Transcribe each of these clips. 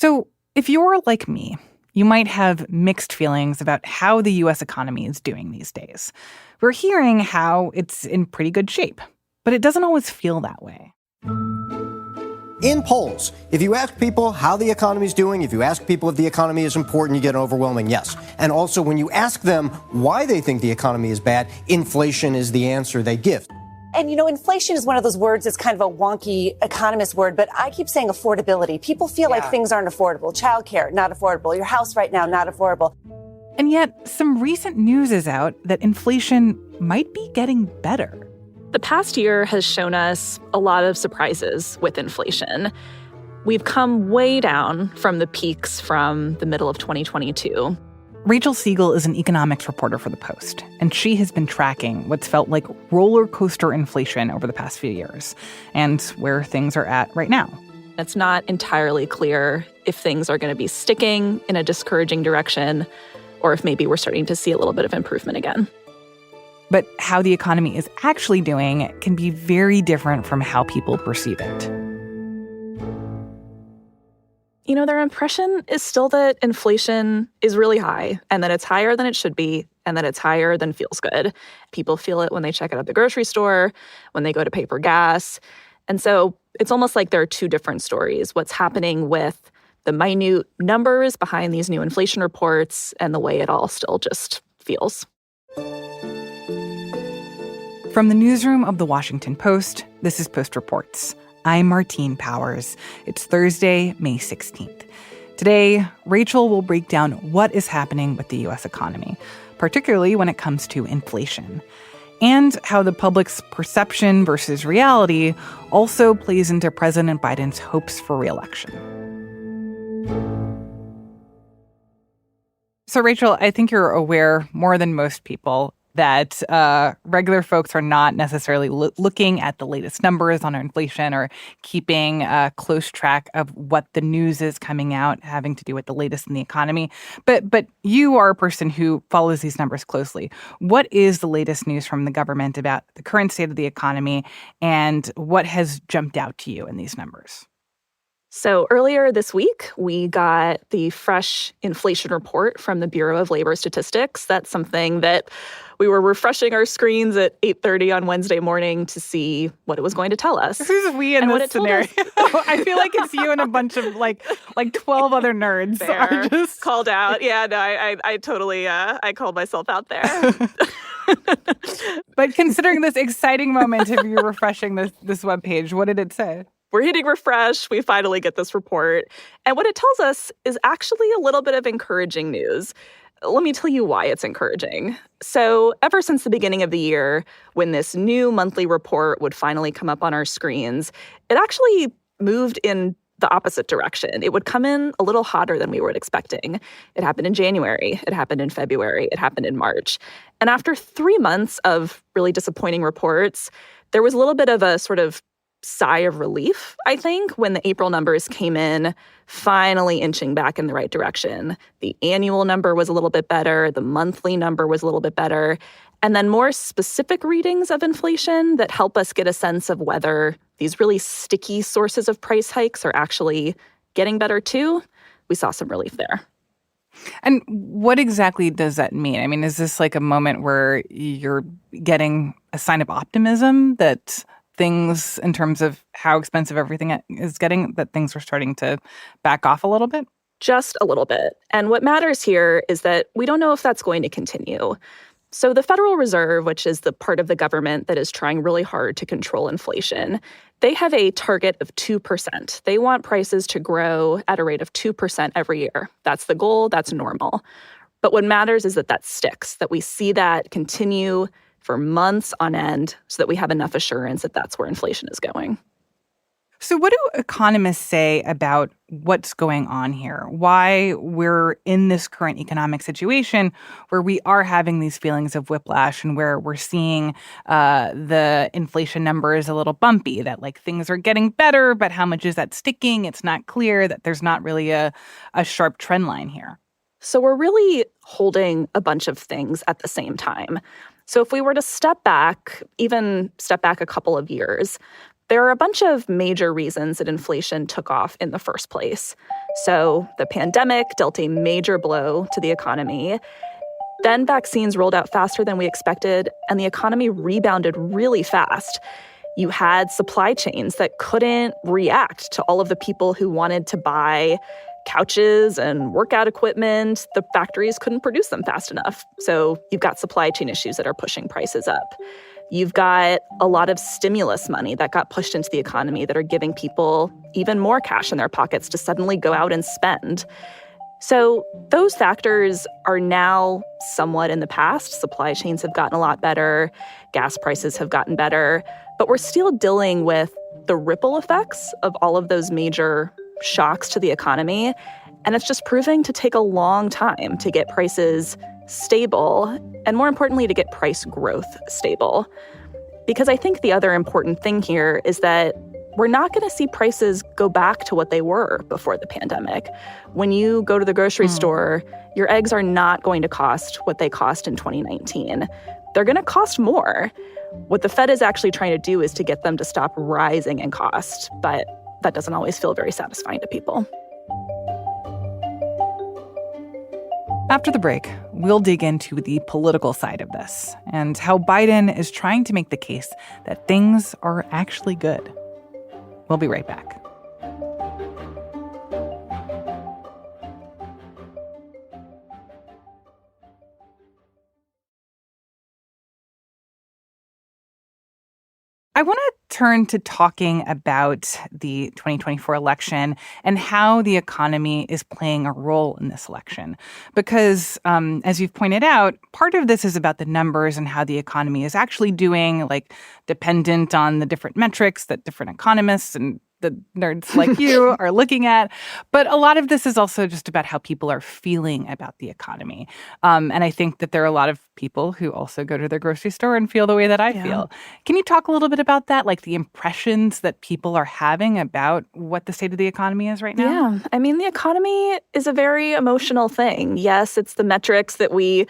So if you're like me, you might have mixed feelings about how the U.S. economy is doing these days. We're hearing how it's in pretty good shape, but it doesn't always feel that way. In polls, if you ask people how the economy is doing, if you ask people if the economy is important, you get an overwhelming yes. And also, when you ask them why they think the economy is bad, inflation is the answer they give. And, inflation is one of those words that's kind of a wonky economist word, but I keep saying affordability. People feel like things aren't affordable. Childcare, not affordable. Your house right now, not affordable. And yet, some recent news is out that inflation might be getting better. The past year has shown us a lot of surprises with inflation. We've come way down from the peaks from the middle of 2022. Rachel Siegel is an economics reporter for The Post, and she has been tracking what's felt like roller coaster inflation over the past few years and where things are at right now. It's not entirely clear if things are going to be sticking in a discouraging direction or if maybe we're starting to see a little bit of improvement again. But how the economy is actually doing can be very different from how people perceive it. Their impression is still that inflation is really high and that it's higher than it should be and that it's higher than feels good. People feel it when they check out at the grocery store, when they go to pay for gas. And so it's almost like there are two different stories. What's happening with the minute numbers behind these new inflation reports and the way it all still just feels. From the newsroom of The Washington Post, this is Post Reports. I'm Martine Powers. It's Thursday, May 16th. Today, Rachel will break down what is happening with the U.S. economy, particularly when it comes to inflation, and how the public's perception versus reality also plays into President Biden's hopes for re-election. So, Rachel, I think you're aware more than most people that regular folks are not necessarily looking at the latest numbers on inflation or keeping close track of what the news is coming out having to do with the latest in the economy. But you are a person who follows these numbers closely. What is the latest news from the government about the current state of the economy, and what has jumped out to you in these numbers? So earlier this week, we got the fresh inflation report from the Bureau of Labor Statistics. That's something that we were refreshing our screens at 8:30 on Wednesday morning to see what it was going to tell us. Who's we in this scenario? I feel like it's you and a bunch of like 12 other nerds are just called out. Yeah, no, I totally I called myself out there. But considering this exciting moment of you refreshing this webpage, what did it say? We're hitting refresh. We finally get this report. And what it tells us is actually a little bit of encouraging news. Let me tell you why it's encouraging. So ever since the beginning of the year, when this new monthly report would finally come up on our screens, it actually moved in the opposite direction. It would come in a little hotter than we were expecting. It happened in January. It happened in February. It happened in March. And after 3 months of really disappointing reports, there was a little bit of a sort of sigh of relief, I think, when the April numbers came in, finally inching back in the right direction. The annual number was a little bit better. The monthly number was a little bit better. And then more specific readings of inflation that help us get a sense of whether these really sticky sources of price hikes are actually getting better too. We saw some relief there. And what exactly does that mean? I mean, is this like a moment where you're getting a sign of optimism that things, in terms of how expensive everything is getting, that things are starting to back off a little bit? Just a little bit. And what matters here is that we don't know if that's going to continue. So the Federal Reserve, which is the part of the government that is trying really hard to control inflation, they have a target of 2%. They want prices to grow at a rate of 2% every year. That's the goal. That's normal. But what matters is that that sticks, that we see that continue for months on end so that we have enough assurance that that's where inflation is going. So what do economists say about what's going on here? Why we're in this current economic situation where we are having these feelings of whiplash and where we're seeing the inflation numbers a little bumpy, that like things are getting better, but how much is that sticking? It's not clear, that there's not really a sharp trend line here. So we're really holding a bunch of things at the same time. So if we were to step back, even step back a couple of years, There are a bunch of major reasons that inflation took off in the first place. So the pandemic dealt a major blow to the economy. Then vaccines rolled out faster than we expected, and the economy rebounded really fast. You had supply chains that couldn't react to all of the people who wanted to buy couches and workout equipment. The factories couldn't produce them fast enough. So you've got supply chain issues that are pushing prices up. You've got a lot of stimulus money that got pushed into the economy that are giving people even more cash in their pockets to suddenly go out and spend. So those factors are now somewhat in the past. Supply chains have gotten a lot better. Gas prices have gotten better. But we're still dealing with the ripple effects of all of those major shocks to the economy. And it's just proving to take a long time to get prices stable, and more importantly, to get price growth stable. Because I think the other important thing here is that we're not going to see prices go back to what they were before the pandemic. When you go to the grocery store, your eggs are not going to cost what they cost in 2019. They're going to cost more. What the Fed is actually trying to do is to get them to stop rising in cost, but that doesn't always feel very satisfying to people. After the break, we'll dig into the political side of this and how Biden is trying to make the case that things are actually good. We'll be right back. I want to turn to talking about the 2024 election and how the economy is playing a role in this election. Because, as you've pointed out, part of this is about the numbers and how the economy is actually doing, like dependent on the different metrics that different economists and the nerds like you are looking at. But a lot of this is also just about how people are feeling about the economy. And I think that there are a lot of people who also go to their grocery store and feel the way that I feel. Can you talk a little bit about that, like the impressions that people are having about what the state of the economy is right now? Yeah. I mean, the economy is a very emotional thing. Yes, it's the metrics that we,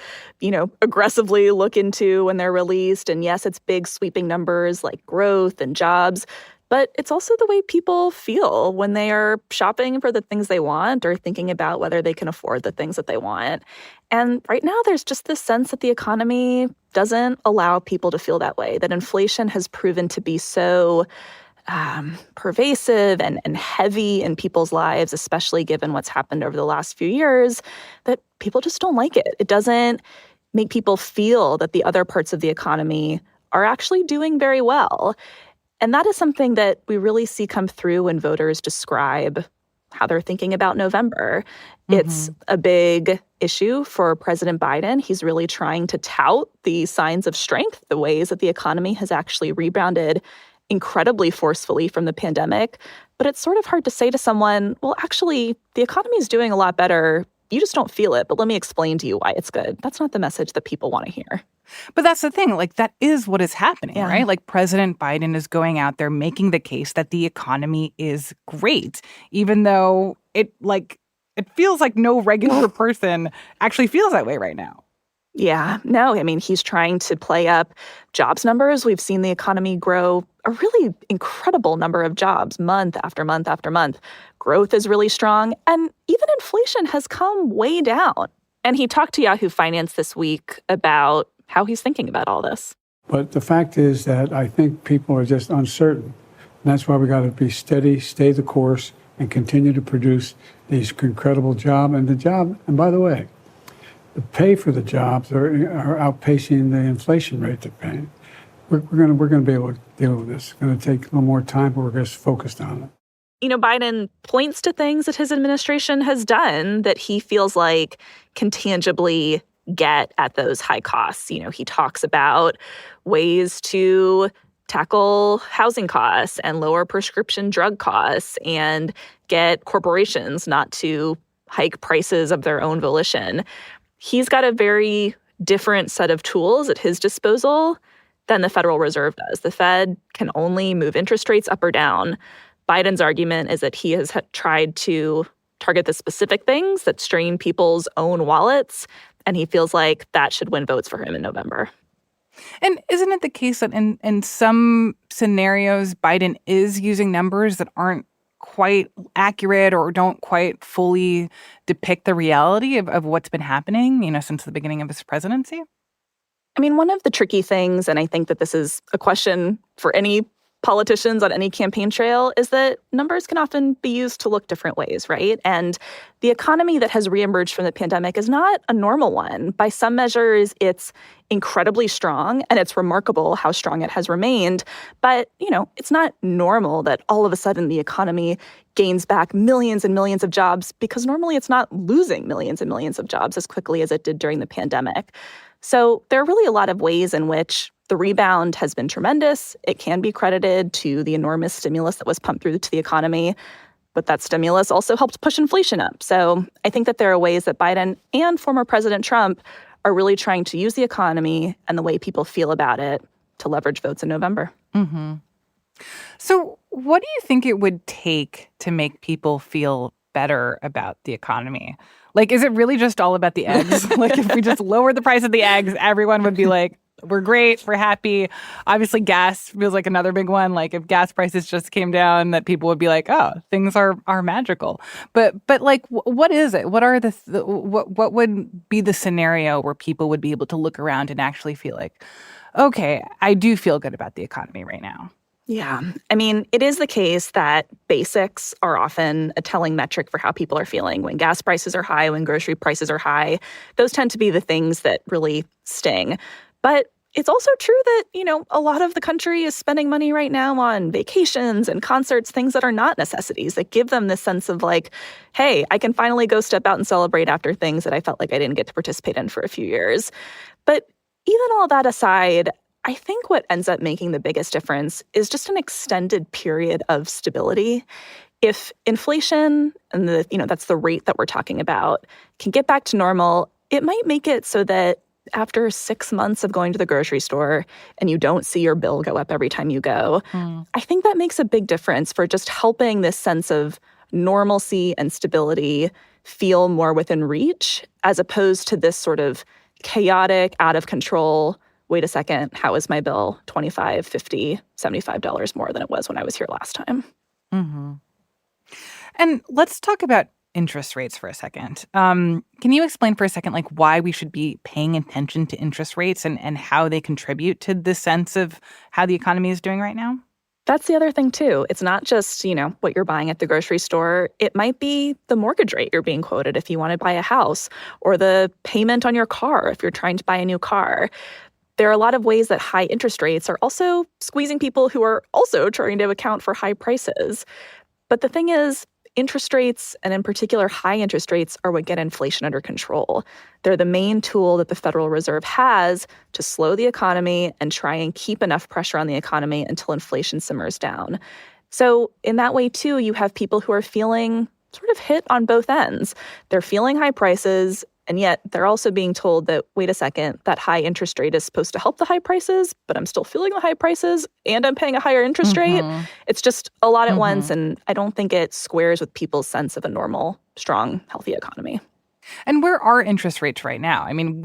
aggressively look into when they're released. And yes, it's big sweeping numbers like growth and jobs. But it's also the way people feel when they are shopping for the things they want or thinking about whether they can afford the things that they want. And right now, there's just this sense that the economy doesn't allow people to feel that way, that inflation has proven to be so pervasive and heavy in people's lives, especially given what's happened over the last few years, that people just don't like it. It doesn't make people feel that the other parts of the economy are actually doing very well. And that is something that we really see come through when voters describe how they're thinking about November. It's a big issue for President Biden. He's really trying to tout the signs of strength, the ways that the economy has actually rebounded incredibly forcefully from the pandemic. But it's sort of hard to say to someone, well, actually, the economy is doing a lot better. You just don't feel it, but let me explain to you why it's good. That's not the message that people want to hear. But that's the thing, like that is what is happening, right? Like President Biden is going out there making the case that the economy is great, even though it feels like no regular person actually feels that way right now. Yeah, no, I mean, he's trying to play up jobs numbers. We've seen the economy grow a really incredible number of jobs month after month after month. Growth is really strong, and even inflation has come way down. And he talked to Yahoo Finance this week about how he's thinking about all this. But the fact is that I think people are just uncertain. And that's why we got to be steady, stay the course, and continue to produce these incredible jobs. And by the way, the pay for the jobs are outpacing the inflation rate they're paying. We're going to be able to deal with this. It's going to take a little more time, but we're just focused on it. Biden points to things that his administration has done that he feels like can tangibly get at those high costs. He talks about ways to tackle housing costs and lower prescription drug costs and get corporations not to hike prices of their own volition. He's got a very different set of tools at his disposal than the Federal Reserve does. The Fed can only move interest rates up or down. Biden's argument is that he has tried to target the specific things that strain people's own wallets, and he feels like that should win votes for him in November. And isn't it the case that in some scenarios, Biden is using numbers that aren't quite accurate or don't quite fully depict the reality of what's been happening, since the beginning of his presidency? I mean, one of the tricky things, and I think that this is a question for any politicians on any campaign trail, is that numbers can often be used to look different ways, right? And the economy that has reemerged from the pandemic is not a normal one. By some measures, it's incredibly strong, and it's remarkable how strong it has remained. But, it's not normal that all of a sudden the economy gains back millions and millions of jobs, because normally it's not losing millions and millions of jobs as quickly as it did during the pandemic. So there are really a lot of ways in which the rebound has been tremendous. It can be credited to the enormous stimulus that was pumped through to the economy, but that stimulus also helped push inflation up. So I think that there are ways that Biden and former President Trump are really trying to use the economy and the way people feel about it to leverage votes in November. Mm-hmm. So what do you think it would take to make people feel better about the economy? Like, is it really just all about the eggs? Like, if we just lower the price of the eggs, everyone would be like, we're great, we're happy. Obviously, gas feels like another big one. Like, if gas prices just came down, that people would be like, oh, things are magical. But like, what is it? What are what would be the scenario where people would be able to look around and actually feel like, okay, I do feel good about the economy right now? Yeah. I mean, it is the case that basics are often a telling metric for how people are feeling. When gas prices are high, when grocery prices are high, those tend to be the things that really sting. But it's also true that, a lot of the country is spending money right now on vacations and concerts, things that are not necessities, that give them this sense of like, hey, I can finally go step out and celebrate after things that I felt like I didn't get to participate in for a few years. But even all that aside, I think what ends up making the biggest difference is just an extended period of stability. If inflation, and that's the rate that we're talking about, can get back to normal, it might make it so that after 6 months of going to the grocery store and you don't see your bill go up every time you go, I think that makes a big difference for just helping this sense of normalcy and stability feel more within reach, as opposed to this sort of chaotic, out of control, wait a second, how is my bill $25, $50, $75 more than it was when I was here last time? Mm-hmm. And let's talk about interest rates for a second. Can you explain for a second, like, why we should be paying attention to interest rates and how they contribute to the sense of how the economy is doing right now? That's the other thing, too. It's not just, what you're buying at the grocery store. It might be the mortgage rate you're being quoted if you want to buy a house, or the payment on your car if you're trying to buy a new car. There are a lot of ways that high interest rates are also squeezing people who are also trying to account for high prices. But the thing is, interest rates, and in particular high interest rates, are what get inflation under control. They're the main tool that the Federal Reserve has to slow the economy and try and keep enough pressure on the economy until inflation simmers down. So in that way, too, you have people who are feeling sort of hit on both ends. They're feeling high prices, and yet they're also being told that, wait a second, that high interest rate is supposed to help the high prices, but I'm still feeling the high prices and I'm paying a higher interest rate. It's just a lot at once, and I don't think it squares with people's sense of a normal, strong, healthy economy. And where are interest rates right now? I mean,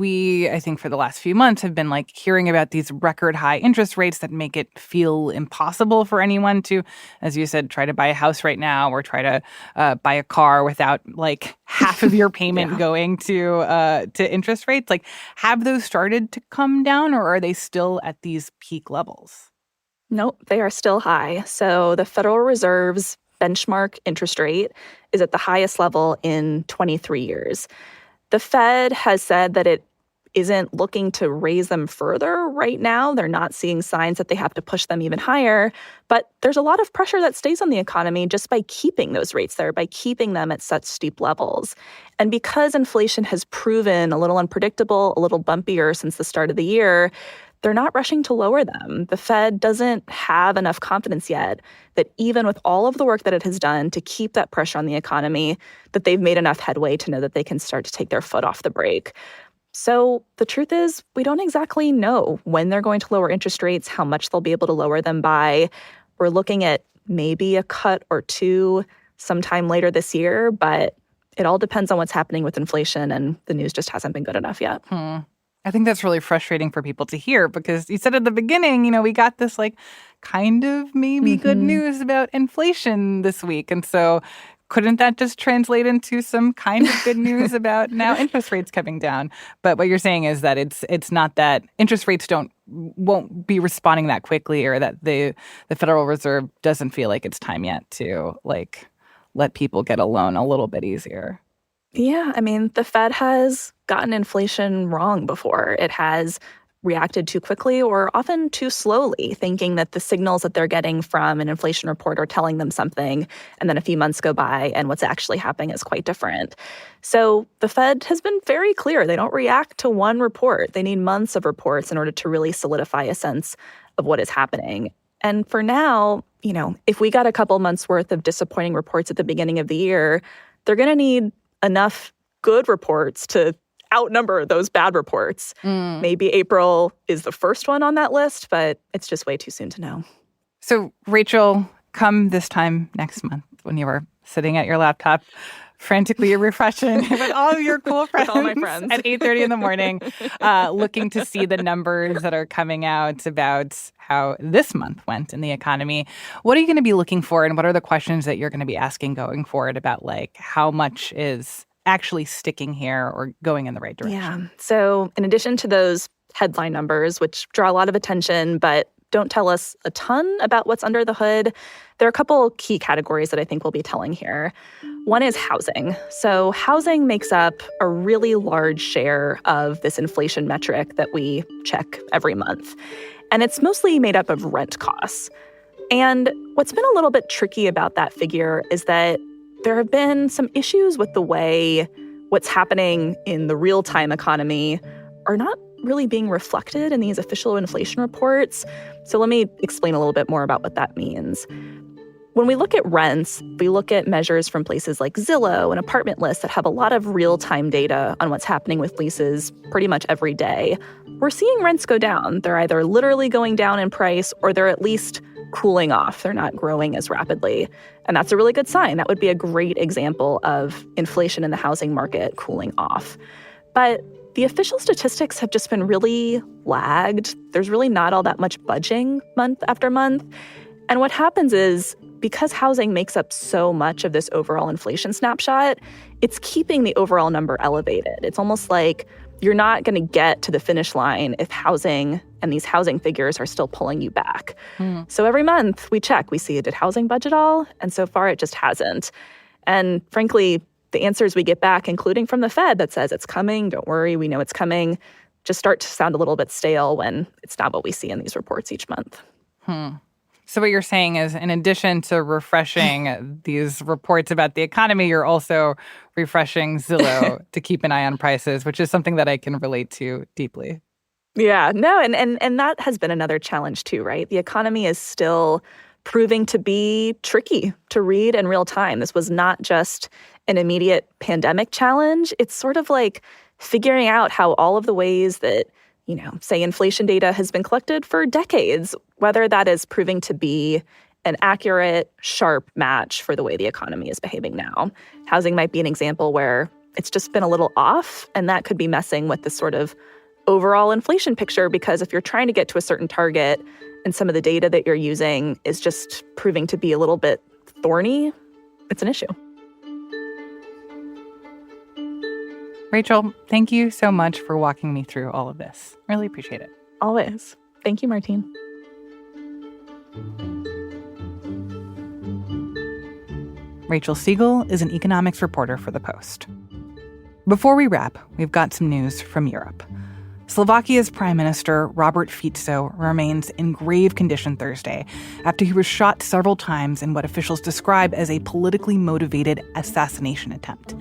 I think for the last few months have been like hearing about these record high interest rates that make it feel impossible for anyone to, as you said, try to buy a house right now or try to buy a car without like half of your payment going to interest rates. Like, have those started to come down, or are they still at these peak levels? Nope, they are still high. So the Federal Reserve's benchmark interest rate is at the highest level in 23 years. The Fed has said that it isn't looking to raise them further right now. They're not seeing signs that they have to push them even higher. But there's a lot of pressure that stays on the economy just by keeping those rates there, by keeping them at such steep levels. And because inflation has proven a little unpredictable, a little bumpier since the start of the year, they're not rushing to lower them. The Fed doesn't have enough confidence yet that even with all of the work that it has done to keep that pressure on the economy, that they've made enough headway to know that they can start to take their foot off the brake. So the truth is, we don't exactly know when they're going to lower interest rates, how much they'll be able to lower them by. We're looking at maybe a cut or two sometime later this year, but it all depends on what's happening with inflation, and the news just hasn't been good enough yet. I think that's really frustrating for people to hear because you said at the beginning, we got this like kind of maybe good news about inflation this week. And so couldn't that just translate into some kind of good news about now interest rates coming down? But what you're saying is that it's not that interest rates won't be responding that quickly, or that the Federal Reserve doesn't feel like it's time yet to like let people get a loan a little bit easier. Yeah, I mean, the Fed has gotten inflation wrong before. It has reacted too quickly or often too slowly, thinking that the signals that they're getting from an inflation report are telling them something, and then a few months go by and what's actually happening is quite different. So the Fed has been very clear. They don't react to one report. They need months of reports in order to really solidify a sense of what is happening. And for now, if we got a couple months worth of disappointing reports at the beginning of the year, they're going to need enough good reports to outnumber those bad reports. Maybe April is the first one on that list, but it's just way too soon to know. So, Rachel, come this time next month when you are sitting at your laptop, frantically refreshing with all of your cool friends, all my friends. at 8:30 in the morning, looking to see the numbers that are coming out about how this month went in the economy. What are you going to be looking for, and what are the questions that you're going to be asking going forward about like how much is actually sticking here or going in the right direction? Yeah. So in addition to those headline numbers, which draw a lot of attention but don't tell us a ton about what's under the hood, there are a couple key categories that I think we'll be telling here. One is housing. So housing makes up a really large share of this inflation metric that we check every month. And it's mostly made up of rent costs. And what's been a little bit tricky about that figure is that there have been some issues with the way what's happening in the real-time economy are not really being reflected in these official inflation reports. So let me explain a little bit more about what that means. When we look at rents, we look at measures from places like Zillow and Apartment List that have a lot of real-time data on what's happening with leases pretty much every day. We're seeing rents go down. They're either literally going down in price or they're at least cooling off. They're not growing as rapidly. And that's a really good sign. That would be a great example of inflation in the housing market cooling off. But the official statistics have just been really lagged. There's really not all that much budging month after month. And what happens is, because housing makes up so much of this overall inflation snapshot, it's keeping the overall number elevated. It's almost like you're not going to get to the finish line if housing and these housing figures are still pulling you back. So every month we check, we see, did housing budge at all? And so far it just hasn't. And frankly, the answers we get back, including from the Fed that says it's coming, don't worry, we know it's coming, just start to sound a little bit stale when it's not what we see in these reports each month. So what you're saying is, in addition to refreshing these reports about the economy, you're also refreshing Zillow to keep an eye on prices, which is something that I can relate to deeply. Yeah, no, and that has been another challenge too, right? The economy is still proving to be tricky to read in real time. This was not just an immediate pandemic challenge. It's sort of like figuring out how all of the ways that, say inflation data has been collected for decades, whether that is proving to be an accurate, sharp match for the way the economy is behaving now. Housing might be an example where it's just been a little off, and that could be messing with the sort of overall inflation picture, because if you're trying to get to a certain target and some of the data that you're using is just proving to be a little bit thorny, it's an issue. Rachel, thank you so much for walking me through all of this. Really appreciate it. Always. Thank you, Martine. Rachel Siegel is an economics reporter for The Post. Before we wrap, we've got some news from Europe. Slovakia's Prime Minister Robert Fico remains in grave condition Thursday after he was shot several times in what officials describe as a politically motivated assassination attempt.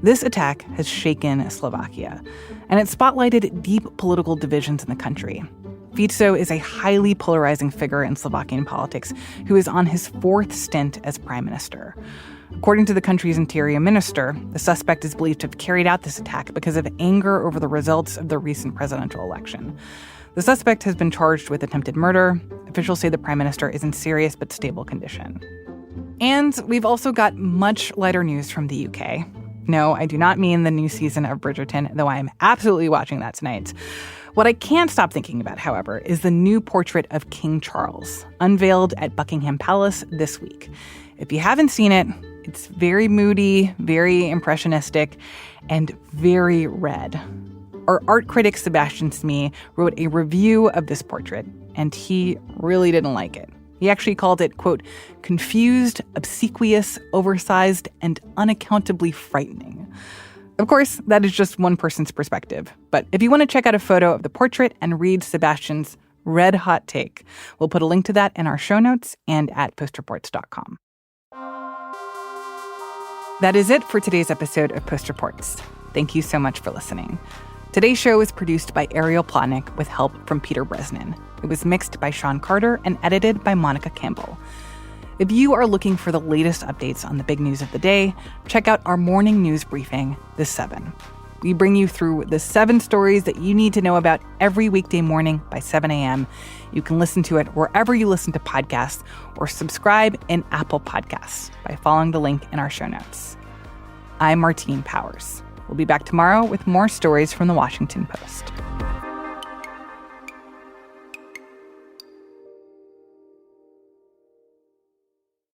This attack has shaken Slovakia, and it spotlighted deep political divisions in the country. Fico is a highly polarizing figure in Slovakian politics who is on his fourth stint as prime minister. According to the country's interior minister, the suspect is believed to have carried out this attack because of anger over the results of the recent presidential election. The suspect has been charged with attempted murder. Officials say the prime minister is in serious but stable condition. And we've also got much lighter news from the UK. No, I do not mean the new season of Bridgerton, though I am absolutely watching that tonight. What I can't stop thinking about, however, is the new portrait of King Charles, unveiled at Buckingham Palace this week. If you haven't seen it, it's very moody, very impressionistic, and very red. Our art critic Sebastian Smee wrote a review of this portrait, and he really didn't like it. He actually called it, quote, confused, obsequious, oversized, and unaccountably frightening. Of course, that is just one person's perspective. But if you want to check out a photo of the portrait and read Sebastian's red hot take, we'll put a link to that in our show notes and at postreports.com. That is it for today's episode of Post Reports. Thank you so much for listening. Today's show is produced by Ariel Plotnick with help from Peter Bresnan. It was mixed by Sean Carter and edited by Monica Campbell. If you are looking for the latest updates on the big news of the day, check out our morning news briefing, The 7. We bring you through the 7 stories that you need to know about every weekday morning by 7 a.m. You can listen to it wherever you listen to podcasts or subscribe in Apple Podcasts by following the link in our show notes. I'm Martine Powers. We'll be back tomorrow with more stories from the Washington Post.